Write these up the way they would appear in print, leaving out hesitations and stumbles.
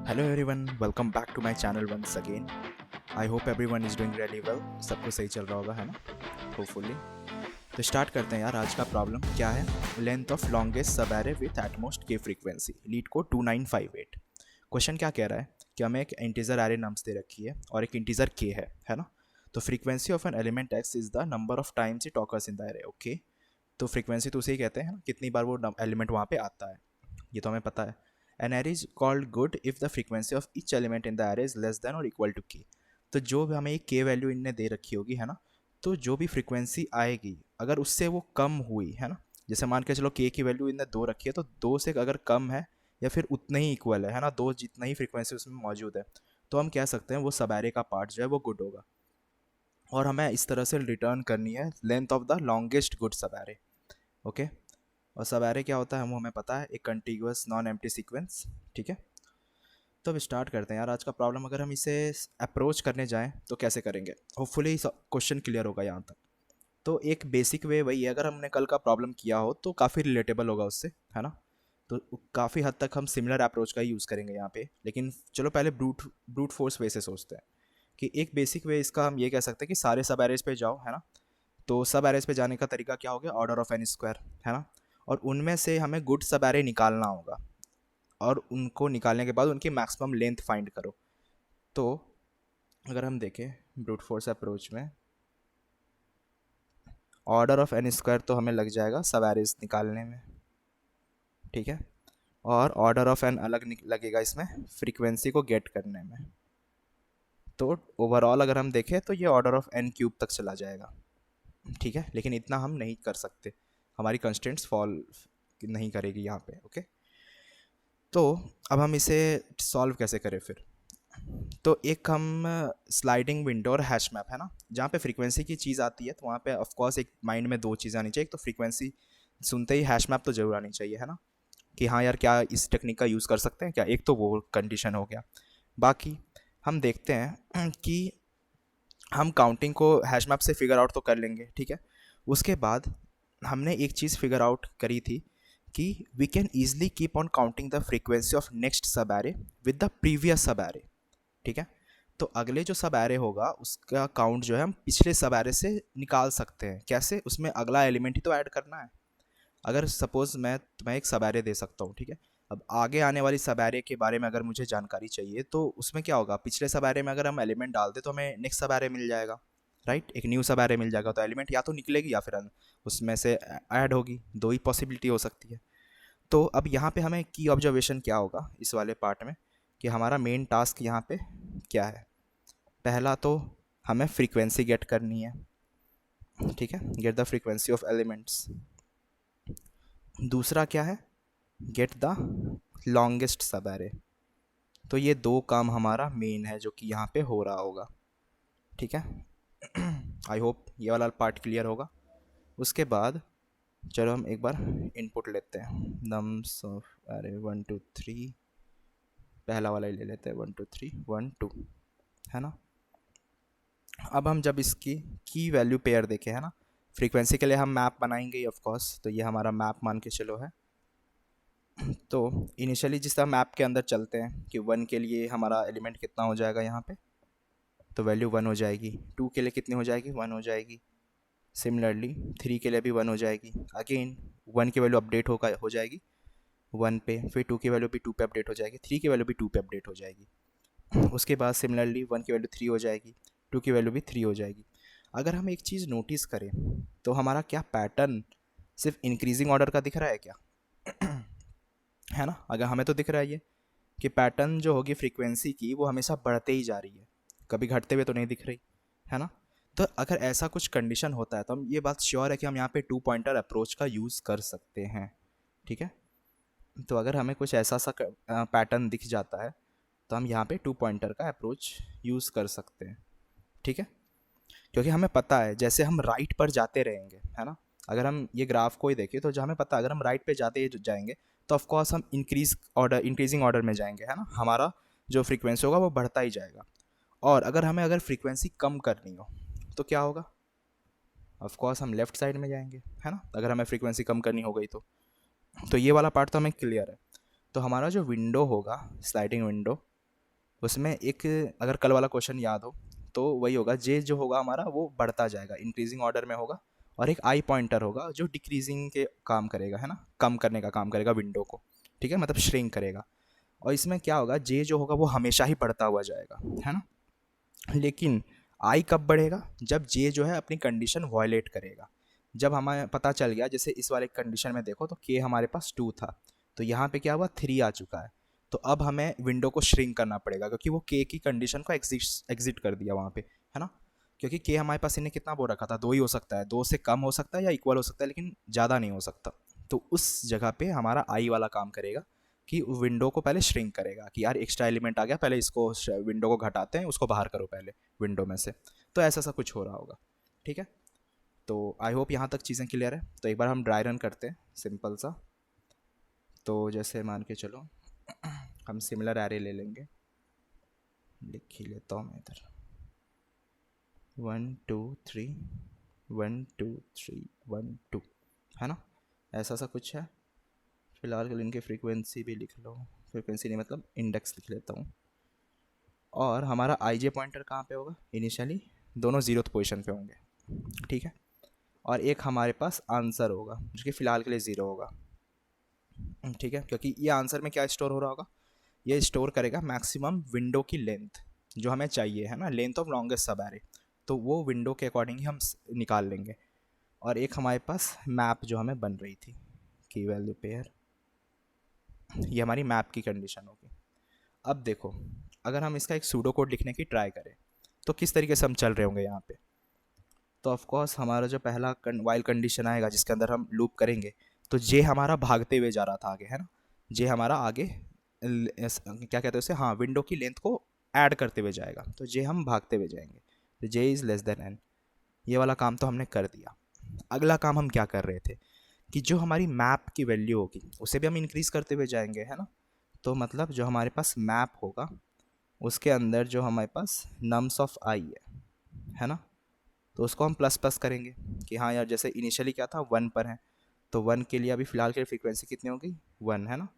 Hello everyone, welcome back to my channel once again. I hope everyone is doing really well. सब कुछ सही चल रहा होगा, है ना? होपफुली। तो स्टार्ट करते हैं यार। आज का प्रॉब्लम क्या है? लेंथ ऑफ लॉन्गेस्ट सब एरे विथ एटमोस्ट के फ्रीक्वेंसी, लीड को 2958। क्वेश्चन क्या कह रहा है कि हमें एक इंटीजर एरे नम्स दे रखी है और एक इंटीजर के है ना? तो frequency of an element x is the number of times it occurs in the array. Okay, तो फ्रीक्वेंसी तो उसे ही कहते हैं ना, कितनी बार वो एलिमेंट वहाँ पे आता है, ये तो हमें पता है। An array is called good if the frequency of each element in the array is less than or equal to k। तो जो भी हमें एक k वैल्यू इनने दे रखी होगी, है ना, तो जो भी फ्रीक्वेंसी आएगी अगर उससे वो कम हुई, है ना, जैसे मान के चलो k की वैल्यू इनने 2 रखी है, तो 2 से अगर कम है या फिर उतना ही इक्वल है ना, 2 जितना ही फ्रीक्वेंसी उसमें मौजूद है, तो हम कह सकते हैं वो सब एरे का पार्ट जो है वो गुड होगा। और हमें इस तरह से रिटर्न करनी है length of the longest good सब एरे। ओके, और सब एरे क्या होता है वो हमें पता है, एक कंटिग्यूअस नॉन एम्प्टी सीक्वेंस। ठीक है, तो अब स्टार्ट करते हैं यार आज का प्रॉब्लम। अगर हम इसे अप्रोच करने जाएं तो कैसे करेंगे? होपफुली क्वेश्चन क्लियर होगा यहाँ तक। तो एक बेसिक वे वही है, अगर हमने कल का प्रॉब्लम किया हो तो काफ़ी रिलेटेबल होगा उससे, है ना? तो काफ़ी हद तक हम सिमिलर अप्रोच का ही यूज़ करेंगे यहाँ पे। लेकिन चलो पहले ब्रूट ब्रूट फोर्स वे से सोचते हैं कि एक बेसिक वे इसका हम ये कह सकते हैं कि सारे सब एरेज पे जाओ, है ना? तो सब एरेज पे जाने का तरीका क्या हो गया? ऑर्डर ऑफ एन स्क्वायर, है ना? और उनमें से हमें गुड सब एरे निकालना होगा, और उनको निकालने के बाद उनकी मैक्सिमम लेंथ फाइंड करो। तो अगर हम देखें ब्रूट फोर्स अप्रोच में, ऑर्डर ऑफ एन स्क्वायर तो हमें लग जाएगा सब एरेज निकालने में, ठीक है? और ऑर्डर ऑफ एन अलग लगेगा इसमें फ्रीक्वेंसी को गेट करने में। तो ओवरऑल अगर हम देखें तो ये ऑर्डर ऑफ एन क्यूब तक चला जाएगा, ठीक है? लेकिन इतना हम नहीं कर सकते, हमारी कंस्टेंट्स फॉल नहीं करेगी यहाँ पे। ओके, तो अब हम इसे सॉल्व कैसे करें फिर? तो एक हम स्लाइडिंग विंडो और हैश मैप, है ना, जहाँ पे फ्रीक्वेंसी की चीज़ आती है तो वहाँ पे ऑफ कोर्स एक माइंड में दो चीज़ें आनी चाहिए। एक तो फ्रीक्वेंसी सुनते ही हैश मैप तो जरूर आनी चाहिए, है ना, कि हाँ यार क्या इस टेक्निक का यूज़ कर सकते हैं क्या। एक तो वो कंडीशन हो गया। बाकी हम देखते हैं कि हम काउंटिंग को हैश मैप से फिगर आउट तो कर लेंगे, ठीक है? उसके बाद हमने एक चीज़ फिगर आउट करी थी कि we can easily keep on counting the frequency of next sub array with the previous sub array, ठीक है? तो अगले जो सब एरे होगा उसका काउंट जो है हम पिछले सब एरे से निकाल सकते हैं। कैसे? उसमें अगला एलिमेंट ही तो ऐड करना है। अगर सपोज़ मैं तुम्हें एक सब एरे दे सकता हूँ, ठीक है? अब आगे आने वाली सब एरे के बारे में अगर मुझे जानकारी चाहिए तो उसमें क्या होगा, पिछले सब एरे में अगर हम एलिमेंट डाल दें तो हमें नेक्स्ट सब एरे मिल जाएगा, राइट? एक न्यू सब एरे मिल जाएगा, तो एलिमेंट या तो निकलेगी या फिर उसमें से ऐड होगी। दो ही पॉसिबिलिटी हो सकती है। तो अब यहाँ पे हमें की ऑब्जर्वेशन क्या होगा इस वाले पार्ट में, कि हमारा मेन टास्क यहाँ पे क्या है? पहला तो हमें फ्रीक्वेंसी गेट करनी है, ठीक है? Get the frequency of elements. दूसरा क्या है? गेट द लॉन्गेस्ट सब एरे। तो ये दो काम हमारा मेन है जो कि यहाँ पे हो रहा होगा, ठीक है? आई होप ये वाला पार्ट क्लियर होगा। उसके बाद चलो हम एक बार इनपुट लेते हैं, नम्स ऑफ अरे 1 2 3। पहला वाला ही ले लेते हैं, 1 2 3 1 2, है ना? अब हम जब इसकी की वैल्यू पेयर देखें, है ना, फ्रीक्वेंसी के लिए हम मैप बनाएंगे ही ऑफ कोर्स, तो ये हमारा मैप मान के चलो है। तो इनिशियली जिस तरह मैप के अंदर चलते हैं कि 1 के लिए हमारा एलिमेंट कितना हो जाएगा यहाँ पे, तो वैल्यू 1 हो जाएगी। 2 के लिए कितनी हो जाएगी? 1 हो जाएगी। सिमिलरली 3 के लिए भी 1 हो जाएगी। अगेन 1 की वैल्यू अपडेट हो जाएगी 1 पे, फिर 2 की वैल्यू भी 2 पे अपडेट हो जाएगी, 3 की वैल्यू भी 2 पे अपडेट हो जाएगी। उसके बाद सिमिलरली 1 की वैल्यू 3 हो जाएगी, 2 की वैल्यू भी 3 हो जाएगी। अगर हम एक चीज़ नोटिस करें तो हमारा क्या पैटर्न सिर्फ इंक्रीजिंग ऑर्डर का दिख रहा है क्या? है ना? अगर हमें तो दिख रहा है ये कि पैटर्न जो होगी फ्रीक्वेंसी की वो हमेशा बढ़ते ही जा रही है, कभी घटते हुए तो नहीं दिख रही, है ना? तो अगर ऐसा कुछ कंडीशन होता है तो हम ये बात श्योर है कि हम यहाँ पे 2 पॉइंटर अप्रोच का यूज़ कर सकते हैं, ठीक है? तो अगर हमें कुछ ऐसा सा पैटर्न दिख जाता है तो हम यहाँ पे 2 पॉइंटर का अप्रोच यूज़ कर सकते हैं, ठीक है? क्योंकि हमें पता है जैसे हम राइट पर जाते रहेंगे, है ना, अगर हम ये ग्राफ को ही देखें तो जो हमें पता है अगर हम राइट पे जाते ही जाएंगे तो ऑफ कोर्स हम इंक्रीजिंग ऑर्डर में जाएंगे, है ना, हमारा जो फ्रीक्वेंसी होगा वो बढ़ता ही जाएगा। और अगर फ्रीक्वेंसी कम करनी हो तो क्या होगा? ऑफ कोर्स हम लेफ्ट साइड में जाएंगे, है ना, अगर हमें फ्रीक्वेंसी कम करनी हो गई तो ये वाला पार्ट तो हमें क्लियर है। तो हमारा जो विंडो होगा, स्लाइडिंग विंडो, उसमें एक, अगर कल वाला क्वेश्चन याद हो तो वही होगा, जे जो होगा हमारा वो बढ़ता जाएगा, इंक्रीजिंग ऑर्डर में होगा, और एक आई पॉइंटर होगा जो डिक्रीजिंग के काम करेगा, है ना, कम करने का काम करेगा विंडो को, ठीक है, मतलब श्रिंक करेगा। और इसमें क्या होगा, जे जो होगा वो हमेशा ही बढ़ता हुआ जाएगा, है ना। लेकिन आई कब बढ़ेगा, जब जे जो है अपनी कंडीशन वायलेट करेगा। जब हमें पता चल गया, जैसे इस वाले कंडीशन में देखो तो के हमारे पास 2 था, तो यहाँ पे क्या हुआ, 3 आ चुका है। तो अब हमें विंडो को श्रिंक करना पड़ेगा, क्योंकि वो के की कंडीशन को एग्जिट कर दिया वहाँ पे, है ना। क्योंकि के हमारे पास इन्हें कितना बोल रखा था, 2 ही हो सकता है, 2 से कम हो सकता है या इक्वल हो सकता है, लेकिन ज़्यादा नहीं हो सकता। तो उस जगह पे हमारा आई वाला काम करेगा कि विंडो को पहले श्रिंक करेगा, कि यार एक्स्ट्रा एलिमेंट आ गया, पहले इसको विंडो को घटाते हैं, उसको बाहर करो पहले विंडो में से। तो ऐसा सा कुछ हो रहा होगा, ठीक है। तो आई होप यहाँ तक चीज़ें क्लियर है। तो एक बार हम ड्राई रन करते हैं सिंपल सा। तो जैसे मान के चलो हम सिमिलर एरे ले लेंगे, लिख ही लेता हूँ मैं इधर, 1 2 3 1 2 3 1 2, है ना, ऐसा सा कुछ है। फिलहाल के लिए इनकी फ्रीक्वेंसी भी लिख लो, फ्रीक्वेंसी नहीं मतलब इंडेक्स लिख लेता हूँ। और हमारा आई जे पॉइंटर कहाँ पे होगा, इनिशियली दोनों जीरोथ पोजीशन पे होंगे, ठीक है। और एक हमारे पास आंसर होगा जो कि फ़िलहाल के लिए ज़ीरो होगा, ठीक है, क्योंकि ये आंसर में क्या स्टोर हो रहा होगा, ये स्टोर करेगा मैक्सिमम विंडो की लेंथ जो हमें चाहिए, है ना, लेंथ ऑफ लॉन्गेस्ट सब एरे। तो वो विंडो के अकॉर्डिंग ही हम निकाल लेंगे। और एक हमारे पास मैप जो हमें बन रही थी, की वैल्यू पेयर, ये हमारी मैप की कंडीशन होगी। अब देखो, अगर हम इसका एक सूडो कोड लिखने की ट्राई करें तो किस तरीके से हम चल रहे होंगे यहाँ पे। तो ऑफ कोर्स हमारा जो पहला वाइल कंडीशन आएगा जिसके अंदर हम लूप करेंगे, तो जे हमारा भागते हुए जा रहा था आगे, है ना, जे हमारा आगे क्या कहते हैं उसे, हाँ, विंडो की लेंथ को ऐड करते हुए जाएगा, तो जे हम भागते हुए जाएंगे, तो जे इज़ लेस देन एन। ये वाला काम तो हमने कर दिया। अगला काम हम क्या कर रहे थे कि जो हमारी मैप की वैल्यू होगी उसे भी हम इंक्रीज़ करते हुए जाएंगे, है ना। तो मतलब जो हमारे पास मैप होगा उसके अंदर जो हमारे पास नम्स ऑफ आई है ना, तो उसको हम प्लस प्लस करेंगे कि हाँ यार, जैसे इनिशियली क्या था 1 पर है, तो 1 के लिए अभी फ़िलहाल के लिए फ्रीक्वेंसी कितनी हो गई, 1, है ना।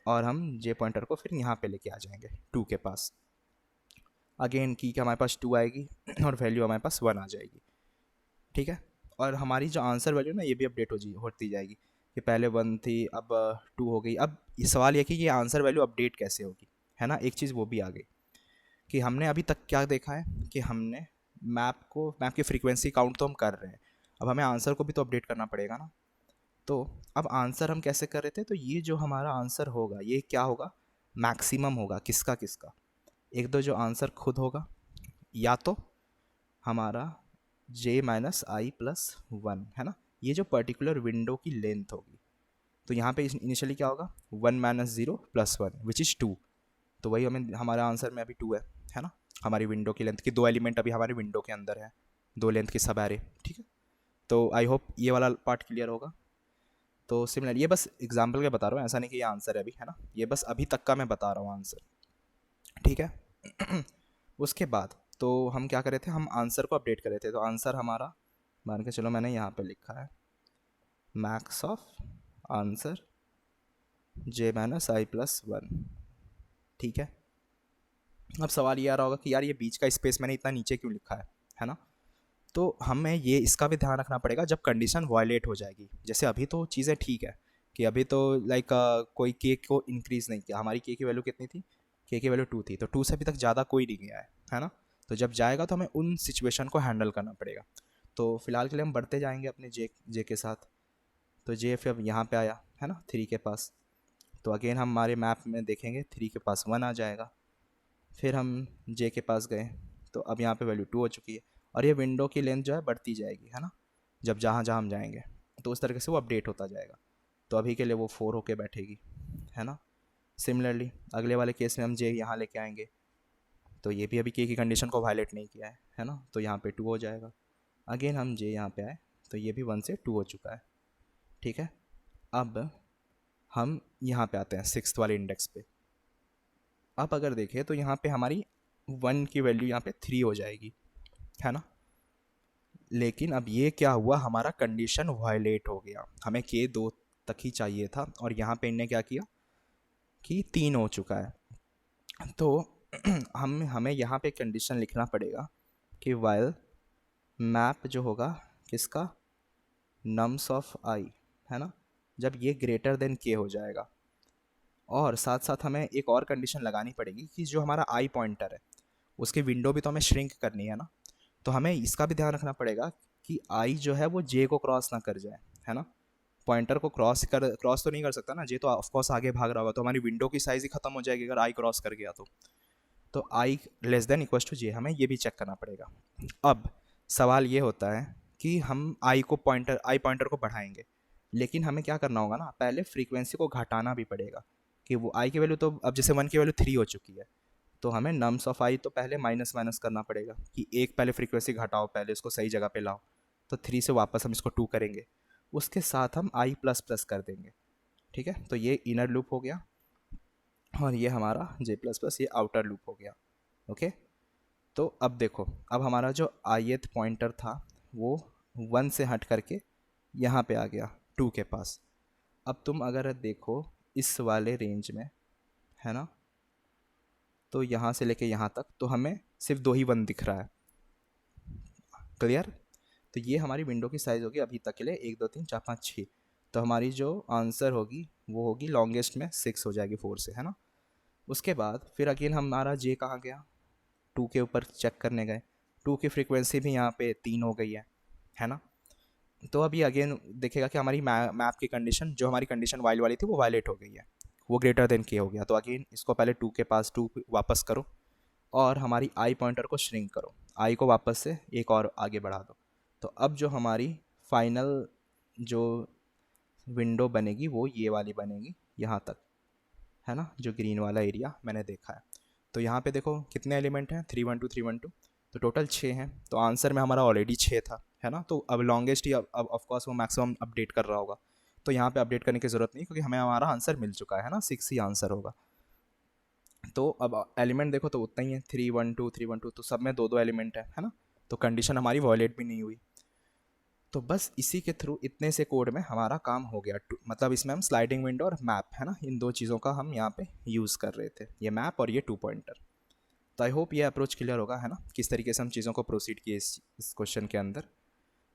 और हम जे पॉइंटर को फिर यहाँ पे लेके आ जाएंगे 2 के पास। अगेन की क्या हमारे पास 2 आएगी और वैल्यू हमारे पास 1 आ जाएगी, ठीक है। और हमारी जो आंसर वैल्यू ना ये भी अपडेट होती जाएगी, कि पहले 1 थी अब 2 हो गई। अब ये सवाल ये कि ये आंसर वैल्यू अपडेट कैसे होगी, है ना। एक चीज़ वो भी आ गई कि हमने अभी तक क्या देखा है कि हमने मैप की फ्रीक्वेंसी काउंट तो हम कर रहे हैं, अब हमें आंसर को भी तो अपडेट करना पड़ेगा ना। तो अब आंसर हम कैसे कर रहे थे, तो ये जो हमारा आंसर होगा ये क्या होगा, मैक्सिमम होगा किसका किसका, एक तो जो आंसर खुद होगा, या तो हमारा जे माइनस आई प्लस 1, है ना, ये जो पर्टिकुलर विंडो की लेंथ होगी। तो यहाँ पे इनिशियली क्या होगा, 1 माइनस 0 प्लस 1 विच इज़ 2। तो वही हमें, हमारा आंसर में अभी 2 है ना, हमारी विंडो की लेंथ की 2 एलिमेंट अभी हमारी विंडो के अंदर है, 2 लेंथ की सब एरे, ठीक है। तो आई होप ये वाला पार्ट क्लियर होगा। तो सिमिलर, ये बस एग्जाम्पल के बता रहा हूँ, ऐसा नहीं कि ये आंसर है अभी, है ना, ये बस अभी तक का मैं बता रहा हूँ आंसर, ठीक है। उसके बाद तो हम क्या कर रहे थे, हम आंसर को अपडेट कर रहे थे। तो आंसर हमारा मान के चलो मैंने यहाँ पे लिखा है max of answer J minus I plus 1, ठीक है। अब सवाल ये आ रहा होगा कि यार ये बीच का स्पेस मैंने इतना नीचे क्यों लिखा है ना। तो हमें ये इसका भी ध्यान रखना पड़ेगा जब कंडीशन वायलेट हो जाएगी। जैसे अभी तो चीज़ें ठीक है कि अभी तो लाइक कोई के को इंक्रीज़ नहीं किया, हमारी के की वैल्यू कितनी थी, के की वैल्यू 2 थी, तो 2 से अभी तक ज़्यादा कोई नहीं गया है ना। तो जब जाएगा तो हमें उन सिचुएशन को हैंडल करना पड़ेगा। तो फिलहाल के लिए हम बढ़ते जाएंगे अपने जे के साथ। तो जे फिर यहाँ पे आया है ना 3 के पास, तो अगेन हम हमारे मैप में देखेंगे 3 के पास 1 आ जाएगा। फिर हम जे के पास गए तो अब यहाँ पे वैल्यू 2 हो चुकी है, और ये विंडो की लेंथ जो है बढ़ती जाएगी, है ना, जब जहाँ जहाँ हम जाएंगे, तो उस तरीके से वो अपडेट होता जाएगा। तो अभी के लिए वो 4 होके बैठेगी, है ना। सिमिलरली अगले वाले केस में हम जे यहाँ लेके आएंगे, तो ये भी अभी के की कंडीशन को वायलेट नहीं किया है ना, तो यहाँ पे 2 हो जाएगा। अगेन हम जे यहाँ पे आए तो ये भी 1 से 2 हो चुका है, ठीक है। अब हम यहाँ पे आते हैं 6th वाले इंडेक्स पे। अब अगर देखें तो यहाँ पे हमारी 1 की वैल्यू यहाँ पे 3 हो जाएगी, है ना। लेकिन अब ये क्या हुआ, हमारा कंडीशन वायलेट हो गया, हमें के 2 तक ही चाहिए था और यहाँ पे इनने क्या किया कि 3 हो चुका है। तो हमें यहाँ पे कंडीशन लिखना पड़ेगा कि वाइल मैप जो होगा किसका, नम्स ऑफ आई, है ना, जब ये ग्रेटर देन के हो जाएगा। और साथ साथ हमें एक और कंडीशन लगानी पड़ेगी कि जो हमारा आई पॉइंटर है उसकी विंडो भी तो हमें श्रिंक करनी है ना। तो हमें इसका भी ध्यान रखना पड़ेगा कि आई जो है वो जे को क्रॉस ना कर जाए, है ना। पॉइंटर को क्रॉस तो नहीं कर सकता ना, जे तो ऑफकोर्स आगे भाग रहा होगा, तो हमारी विंडो की साइज़ ही खत्म हो जाएगी अगर आई क्रॉस कर गया तो आई लेस देन इक्वल टू जे, हमें ये भी चेक करना पड़ेगा। अब सवाल ये होता है कि हम आई पॉइंटर को बढ़ाएंगे, लेकिन हमें क्या करना होगा ना, पहले फ्रीक्वेंसी को घटाना भी पड़ेगा कि वो आई की वैल्यू तो अब जैसे 1 की वैल्यू 3 हो चुकी है, तो हमें नम्स ऑफ आई तो पहले माइनस माइनस करना पड़ेगा कि एक पहले फ्रीक्वेंसी घटाओ, पहले उसको सही जगह पे लाओ। तो 3 से वापस हम इसको 2 करेंगे, उसके साथ हम आई प्लस प्लस कर देंगे। ठीक है, तो ये इनर लूप हो गया और ये हमारा जे प्लस प्लस ये आउटर लूप हो गया। ओके, तो अब देखो, अब हमारा जो ith पॉइंटर था वो 1 से हट करके यहाँ पे आ गया 2 के पास। अब तुम अगर देखो इस वाले रेंज में, है ना, तो यहाँ से लेके यहाँ तक तो हमें सिर्फ 2 ही 1 दिख रहा है। क्लियर। तो ये हमारी विंडो की साइज़ होगी अभी तक के लिए 1 2 3 4 5 6। तो हमारी जो आंसर होगी वो होगी लॉन्गेस्ट में 6 हो जाएगी 4 से, है ना। उसके बाद फिर अगेन हमारा जे कहाँ गया, 2 के ऊपर चेक करने गए, 2 की फ्रीक्वेंसी भी यहाँ पे 3 हो गई है ना। तो अभी अगेन देखेगा कि हमारी मैप की कंडीशन, जो हमारी कंडीशन वाइल वाली थी वो वायलेट हो गई है, वो ग्रेटर देन के हो गया। तो अगेन इसको पहले 2 के पास 2 वापस करो और हमारी आई पॉइंटर को श्रिंक करो, आई को वापस से एक और आगे बढ़ा दो। तो अब जो हमारी फाइनल जो विंडो बनेगी वो ये वाली बनेगी यहाँ तक, है ना, जो ग्रीन वाला एरिया मैंने देखा है। तो यहाँ पे देखो कितने एलिमेंट हैं, 3 1 2 3 1 2, तो टोटल 6 हैं। तो आंसर में हमारा ऑलरेडी 6 था, है ना। तो अब लॉन्गेस्ट ही अब ऑफकोर्स वो मैक्सिमम अपडेट कर रहा होगा, तो यहाँ पे अपडेट करने की ज़रूरत नहीं क्योंकि हमें हमारा आंसर मिल चुका है ना, 6 ही आंसर होगा। तो अब एलिमेंट देखो तो उतना ही है, 3 1 2 3 1 2, तो सब में 2 2 एलिमेंट है ना। तो कंडीशन हमारी वॉयलेट भी नहीं हुई। तो बस इसी के थ्रू इतने से कोड में हमारा काम हो गया। मतलब इसमें हम स्लाइडिंग विंडो और मैप, है ना, इन दो चीज़ों का हम यहाँ पे यूज़ कर रहे थे, ये मैप और ये 2 पॉइंटर। तो आई होप ये अप्रोच क्लियर होगा, है ना, किस तरीके से हम चीज़ों को प्रोसीड किए इस क्वेश्चन के अंदर।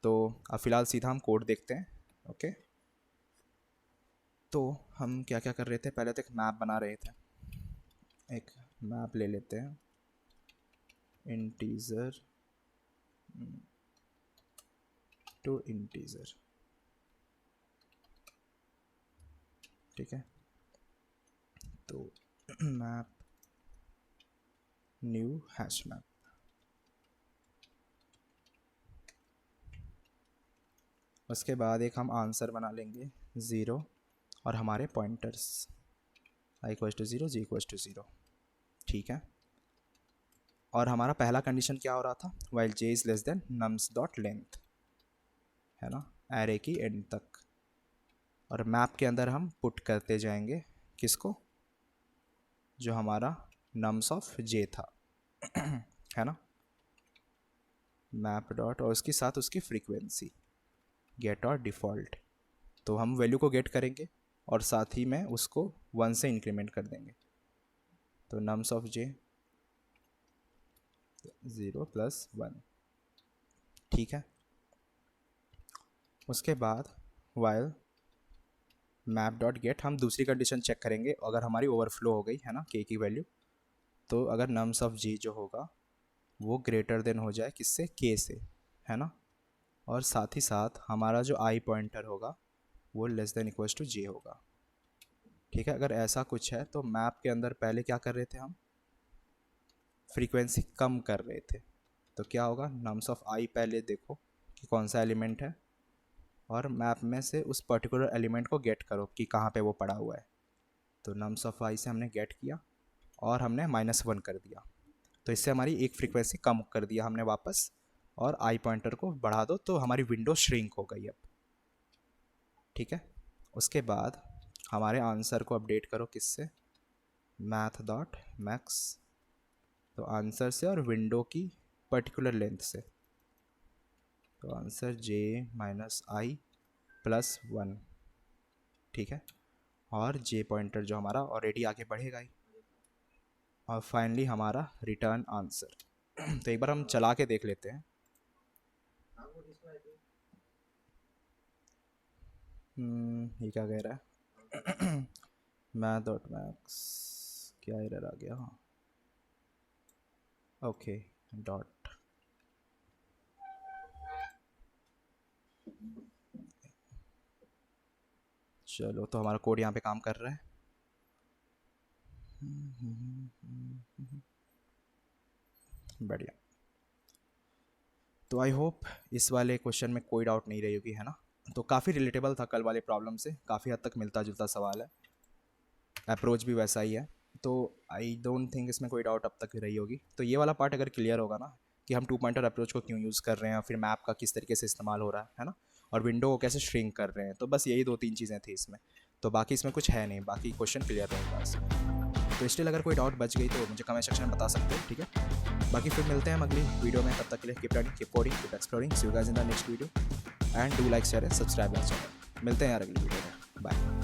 तो अब फिलहाल सीधा हम कोड देखते हैं। ओके, तो हम क्या क्या कर रहे थे, पहले तो एक मैप बना रहे थे। एक मैप ले लेते हैं, इंटीजर टू इंटीजर, ठीक है। तो मैप न्यू हैश मैप, उसके बाद एक हम आंसर बना लेंगे 0 और हमारे pointers I equal to 0 J equal to 0, ठीक है। और हमारा पहला कंडीशन क्या हो रहा था, while J is less than nums dot length, है ना, एरे की एंड तक। और मैप के अंदर हम पुट करते जाएंगे किसको, जो हमारा नम्स ऑफ जे था है ना, मैप डॉट और उसके साथ उसकी फ्रीक्वेंसी गेट और डिफ़ॉल्ट। तो हम वैल्यू को गेट करेंगे और साथ ही में उसको 1 से इंक्रीमेंट कर देंगे। तो नम्स ऑफ जे 0 + 1, ठीक है। उसके बाद वाइल मैप डॉट गेट हम दूसरी कंडीशन चेक करेंगे, अगर हमारी ओवरफ्लो हो गई, है ना, के की वैल्यू, तो अगर नम्स ऑफ जी जो होगा वो ग्रेटर देन हो जाए किससे, के से, है ना। और साथ ही साथ हमारा जो आई पॉइंटर होगा वो लेस देन इक्वल्स टू जे होगा, ठीक है। अगर ऐसा कुछ है तो मैप के अंदर पहले क्या कर रहे थे हम, फ्रीक्वेंसी कम कर रहे थे। तो क्या होगा, नम्स ऑफ आई पहले देखो कि कौन सा एलिमेंट है और मैप में से उस पर्टिकुलर एलिमेंट को गेट करो कि कहाँ पे वो पड़ा हुआ है। तो नम्स ऑफ आई से हमने गेट किया और हमने -1 कर दिया, तो इससे हमारी एक फ्रीक्वेंसी कम कर दिया हमने वापस, और आई पॉइंटर को बढ़ा दो तो हमारी विंडो श्रिंक हो गई अब, ठीक है। उसके बाद हमारे आंसर को अपडेट करो किससे, मैथ डॉट मैक्स, तो आंसर से और विंडो की पर्टिकुलर लेंथ से। तो आंसर जे -i + 1, ठीक है। और जे पॉइंटर जो हमारा ऑलरेडी आगे बढ़ेगा ही, और फाइनली हमारा रिटर्न आंसर। तो एक बार हम चला के देख लेते हैं। ये क्या कह रहा है? मैथ डॉट मैक्स, क्या एरर आ गया? हाँ, ओके डॉट, चलो तो हमारा कोड यहाँ पे काम कर रहा है। बढ़िया। तो आई होप इस वाले क्वेश्चन में कोई डाउट नहीं रही होगी, है ना? तो काफ़ी रिलेटेबल था कल वाले प्रॉब्लम से, काफ़ी हद तक मिलता जुलता सवाल है, अप्रोच भी वैसा ही है। तो आई डोंट थिंक इसमें कोई डाउट अब तक रही होगी। तो ये वाला पार्ट अगर क्लियर होगा ना कि हम टू पॉइंटर अप्रोच को क्यों यूज़ कर रहे हैं, फिर मैप का किस तरीके से इस्तेमाल हो रहा है ना, और विंडो को कैसे श्रिंक कर रहे हैं, तो बस यही 2-3 चीज़ें थी इसमें। तो बाकी इसमें कुछ है नहीं, बाकी क्वेश्चन क्लियर रहेगा इसमें। तो स्टिल अगर कोई डाउट बच गई तो मुझे कमेंट सेक्शन में बता सकते हो, ठीक है? बाकी फिर मिलते हैं हम अगली वीडियो में, तब तक के लिए keep learning, keep coding, keep exploring. See you guys in the next video and do like share and subscribe my channel. मिलते हैं यार अगली वीडियो में, बाय।